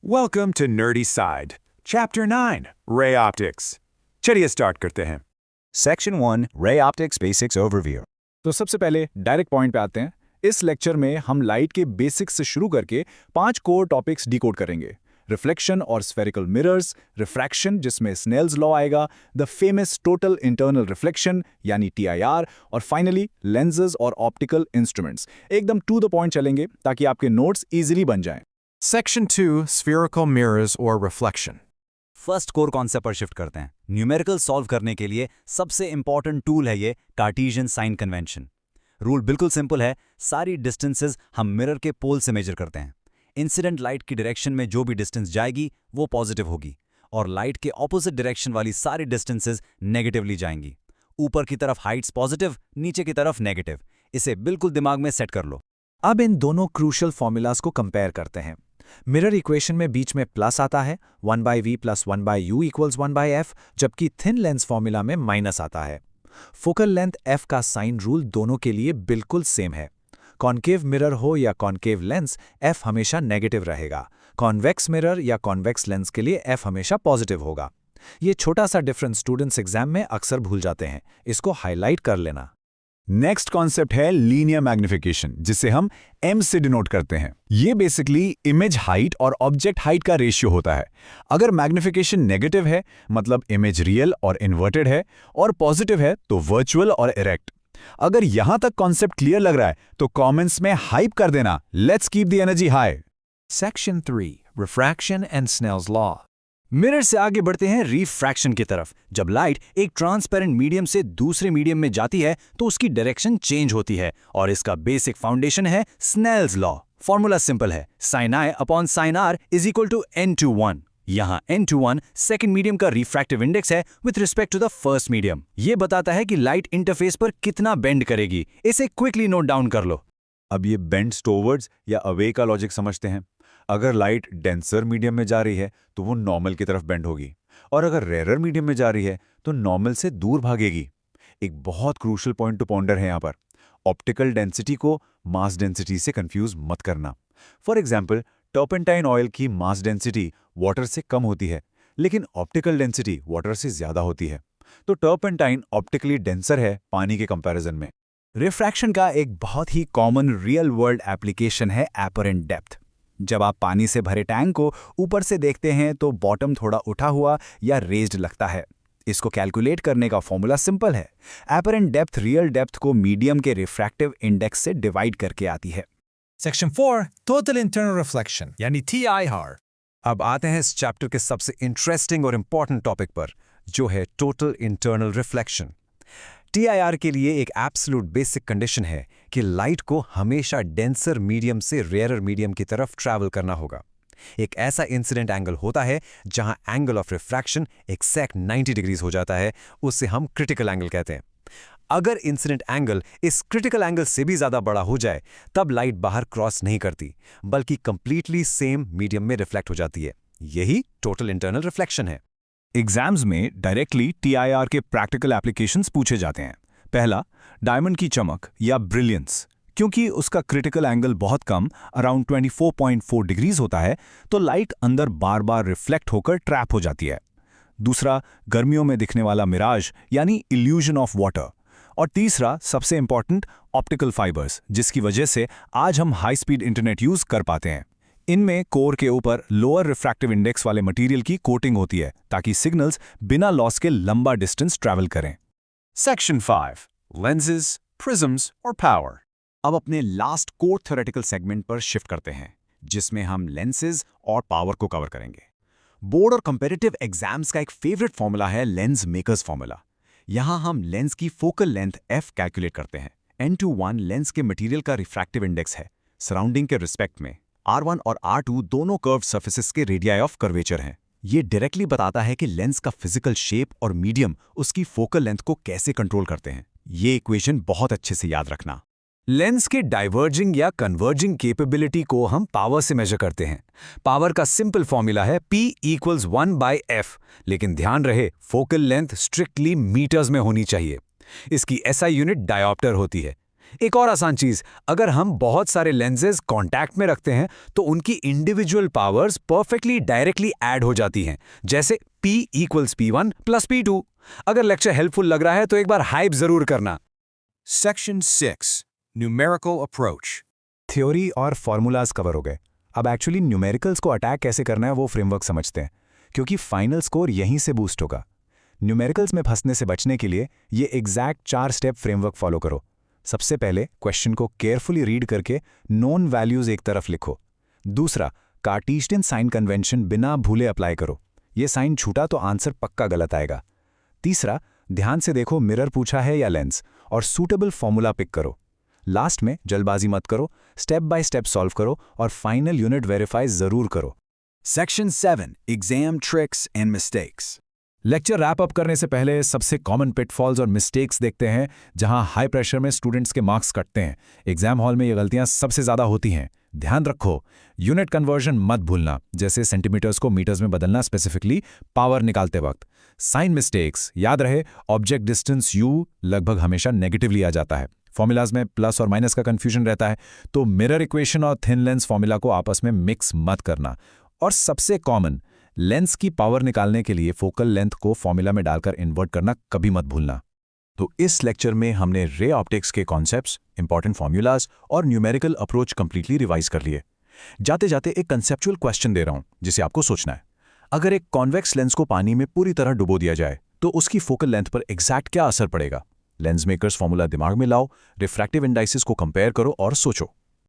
Welcome to Nerdy Side, Chapter 9, Ray Optics. चलिए start करते हैं। Section 1 Ray Optics Basics Overview। तो सबसे पहले डायरेक्ट पॉइंट पे आते हैं। इस लेक्चर में हम लाइट के बेसिक्स से शुरू करके 5 कोर टॉपिक्स डिकोड करेंगे। रिफ्लेक्शन और स्फेरिकल मिरर्स, रिफ्रैक्शन जिसमें स्नेल्स लॉ आएगा, the famous total internal reflection यानी TIR, और फाइनली लेंसेज और ऑप्टिकल इंस्ट्रूमेंट्स। एकदम टू द पॉइंट चलेंगे ताकि आपके नोट्स इजीली बन जाएं। Section 2, Spherical Mirrors or Reflection. First core concept पर शिफ्ट करते हैं। न्यूमेरिकल सॉल्व करने के लिए सबसे इंपॉर्टेंट टूल है ये कार्टेशियन साइन कन्वेंशन। रूल बिल्कुल सिंपल है, सारी डिस्टेंसेस हम मिरर के पोल से मेजर करते हैं। इंसिडेंट लाइट की डायरेक्शन में जो भी डिस्टेंस जाएगी वो पॉजिटिव होगी और लाइट के ऑपोजिट डायरेक्शन वाली सारी डिस्टेंसेस नेगेटिवली जाएंगी। ऊपर की तरफ हाइट्स पॉजिटिव, नीचे की तरफ नेगेटिव। इसे बिल्कुल दिमाग में सेट कर लो। अब इन दोनों क्रूशल फॉर्मूलाज को कंपेयर करते हैं। मिरर इक्वेशन में बीच में प्लस आता है, 1/v + 1/u = 1/f, जबकि थिन लेंस फॉर्मूला में माइनस आता है। फोकल लेंथ f का साइन रूल दोनों के लिए बिल्कुल सेम है। कॉन्केव मिरर हो या कॉन्केव लेंस, f हमेशा नेगेटिव रहेगा। कॉन्वेक्स मिरर या कॉन्वेक्स लेंस के लिए f हमेशा पॉजिटिव होगा। ये छोटा सा डिफरेंस स्टूडेंट्स एग्जाम में अक्सर भूल जाते हैं, इसको हाईलाइट कर लेना। नेक्स्ट कॉन्सेप्ट है लीनियर मैग्निफिकेशन, जिसे हम m से डिनोट करते हैं। ये बेसिकली इमेज हाइट और ऑब्जेक्ट हाइट का रेशियो होता है। अगर मैग्निफिकेशन नेगेटिव है मतलब इमेज रियल और इन्वर्टेड है, और पॉजिटिव है तो वर्चुअल और इरेक्ट। अगर यहां तक कॉन्सेप्ट क्लियर लग रहा है तो कमेंट्स में हाइप कर देना। Let's keep the energy high. Section 3 Refraction and Snell's Law। Mirror से आगे बढ़ते हैं रिफ्रैक्शन की तरफ। जब लाइट एक ट्रांसपेरेंट मीडियम से दूसरे मीडियम में जाती है तो उसकी डायरेक्शन चेंज होती है और इसका बेसिक फाउंडेशन है स्नेल्स लॉ। फॉर्मूला सिंपल है, sin I / sin R = n/1। यहाँ n/1 सेकंड मीडियम का रिफ्रैक्टिव इंडेक्स है with respect to the first medium. ये बताता है कि लाइट इंटरफेस पर कितना बेंड करेगी। इसे क्विकली नोट डाउन कर लो। अब ये बेंड्स टुवर्ड्स या अवे का लॉजिक समझते हैं। अगर लाइट डेंसर मीडियम में जा रही है तो वो नॉर्मल की तरफ बेंड होगी, और अगर रेयर मीडियम में जा रही है तो नॉर्मल से दूर भागेगी। एक बहुत क्रूशियल पॉइंट टू पॉन्डर है यहाँ पर। ऑप्टिकल डेंसिटी को मास डेंसिटी से कंफ्यूज मत करना। फॉर एग्जाम्पल, टर्पेंटाइन ऑयल की मास डेंसिटी वाटर से कम होती है, लेकिन ऑप्टिकल डेंसिटी वाटर से ज्यादा होती है। तो टर्पेंटाइन ऑप्टिकली डेंसर है पानी के कंपैरिजन में। रिफ्रैक्शन का एक बहुत ही कॉमन रियल वर्ल्ड एप्लीकेशन है एपरेंट डेप्थ। जब आप पानी से भरे टैंक को ऊपर से देखते हैं तो बॉटम थोड़ा उठा हुआ या रेज्ड लगता है। इसको कैलकुलेट करने का फॉर्मूला सिंपल है। एपरेंट डेप्थ रियल डेप्थ को मीडियम के रिफ्रैक्टिव इंडेक्स से डिवाइड करके आती है। Section 4 Total Internal Reflection यानी TIR। अब आते हैं इस चैप्टर के सबसे इंटरेस्टिंग और इंपॉर्टेंट टॉपिक पर, जो है टोटल इंटरनल रिफ्लेक्शन। TIR के लिए एक एब्सोल्यूट बेसिक कंडीशन है कि लाइट को हमेशा डेंसर मीडियम से रेयरर मीडियम की तरफ ट्रैवल करना होगा। एक ऐसा इंसिडेंट एंगल होता है जहां angle of refraction exact 90 degrees हो जाता है, उससे हम क्रिटिकल एंगल कहते हैं। अगर इंसिडेंट एंगल इस क्रिटिकल एंगल से भी ज्यादा बड़ा हो जाए तब लाइट बाहर क्रॉस नहीं करती, बल्कि कंप्लीटली सेम मीडियम में रिफ्लेक्ट हो जाती है। यही टोटल इंटरनल रिफ्लेक्शन है। एग्जाम्स में डायरेक्टली TIR के प्रैक्टिकल एप्लीकेशंस पूछे जाते हैं। पहला, डायमंड की चमक या ब्रिलियंस। क्योंकि उसका क्रिटिकल एंगल बहुत कम, अराउंड 24.4 डिग्रीज होता है, तो लाइट अंदर बार बार रिफ्लेक्ट होकर ट्रैप हो जाती है। दूसरा, गर्मियों में दिखने वाला मिराज यानी इल्यूजन ऑफ वाटर। और तीसरा, सबसे इंपॉर्टेंट, ऑप्टिकल फाइबर्स, जिसकी वजह से आज हम हाई स्पीड इंटरनेट यूज कर पाते हैं। इनमें कोर के ऊपर लोअर रिफ्रैक्टिव इंडेक्स वाले मटेरियल की कोटिंग होती है ताकि सिग्नल्स बिना लॉस के लंबा डिस्टेंस ट्रैवल करें। Section 5, Lenses, Prisms or Power. अब अपने लास्ट कोर थ्योरेटिकल सेगमेंट पर शिफ्ट करते हैं, जिसमें हम लेंसेज और पावर को कवर करेंगे। बोर्ड और कंपैरेटिव एग्जाम्स का एक फेवरेट फॉर्मूला है लेंस मेकर्स फॉर्मूला। यहां हम लेंस की फोकल लेंथ f कैलकुलेट करते हैं। n/1 लेंस के मटेरियल का रिफ्रैक्टिव इंडेक्स है सराउंडिंग के रिस्पेक्ट में। R1 और R2 दोनों कर्व्ड सरफेसेस के रेडियाई ऑफ कर्वेचर हैं। ये डायरेक्टली बताता है कि लेंस का फिजिकल शेप और मीडियम उसकी फोकल लेंथ को कैसे कंट्रोल करते हैं। ये इक्वेशन बहुत अच्छे से याद रखना। लेंस के डाइवर्जिंग या कन्वर्जिंग कैपेबिलिटी को हम पावर से मेजर करते हैं। पावर का सिंपल फॉर्मूला है P = 1/f, लेकिन ध्यान रहे फोकल लेंथ स्ट्रिक्टली मीटर्स में होनी चाहिए। इसकी SI यूनिट डायोप्टर होती है। एक और आसान चीज, अगर हम बहुत सारे लेंसेज कांटेक्ट में रखते हैं तो उनकी individual powers perfectly directly add हो जाती हैं, जैसे P = P1 + P2। अगर लेक्चर हेल्पफुल लग रहा है तो एक बार हाइप जरूर करना। Section 6 Numerical Approach। थ्योरी और फॉर्मूलाज कवर हो गए। अब एक्चुअली न्यूमेरिकल्स को अटैक कैसे करना है वो फ्रेमवर्क समझते हैं, क्योंकि फाइनल स्कोर यहीं से बूस्ट होगा। न्यूमेरिकल्स में फंसने से बचने के लिए ये एग्जैक्ट 4 स्टेप फ्रेमवर्क फॉलो करो। सबसे पहले क्वेश्चन को केयरफुली रीड करके नोन वैल्यूज एक तरफ लिखो। दूसरा, कार्टेशियन साइन कन्वेंशन बिना भूले अप्लाई करो। ये साइन छूटा तो आंसर पक्का गलत आएगा। तीसरा, ध्यान से देखो मिरर पूछा है या लेंस, और सूटेबल फॉर्मूला पिक करो। लास्ट में जल्दबाजी मत करो, स्टेप बाय स्टेप सॉल्व करो और फाइनल यूनिट वेरीफाई जरूर करो। Section 7 Exam Tricks and Mistakes। Lecture wrap up करने से पहले सबसे कॉमन पिटफॉल्स और मिस्टेक्स देखते हैं, जहां हाई प्रेशर में स्टूडेंट्स के मार्क्स कटते हैं। एग्जाम हॉल में ये गलतियां सबसे ज्यादा होती हैं। ध्यान रखो, यूनिट कन्वर्जन मत भूलना, जैसे सेंटीमीटर्स को मीटर्स में बदलना, स्पेसिफिकली पावर निकालते वक्त। साइन मिस्टेक्स, याद रहे ऑब्जेक्ट डिस्टेंस U लगभग हमेशा नेगेटिव लिया जाता है। फॉर्मूलाज में प्लस और माइनस का कंफ्यूजन रहता है, तो मिरर इक्वेशन और थिन लेंस फॉर्मूला को आपस में मिक्स मत करना। और सबसे कॉमन, लेंस की पावर निकालने के लिए फोकल लेंथ को फॉर्मूला में डालकर इन्वर्ट करना कभी मत भूलना। तो इस लेक्चर में हमने रे ऑप्टिक्स के कॉन्सेप्ट्स, इंपॉर्टेंट फॉर्मूलाज और न्यूमेरिकल अप्रोच कंप्लीटली रिवाइज कर लिए। जाते जाते एक कंसेप्चुअल क्वेश्चन दे रहा हूं जिसे आपको सोचना है। अगर एक कॉन्वेक्स लेंस को पानी में पूरी तरह डुबो दिया जाए तो उसकी फोकल लेंथ पर एग्जैक्ट क्या असर पड़ेगा? लेंस मेकर्स फॉर्मूला दिमाग में लाओ, रिफ्रैक्टिव इंडाइसेस को कंपेयर करो और सोचो।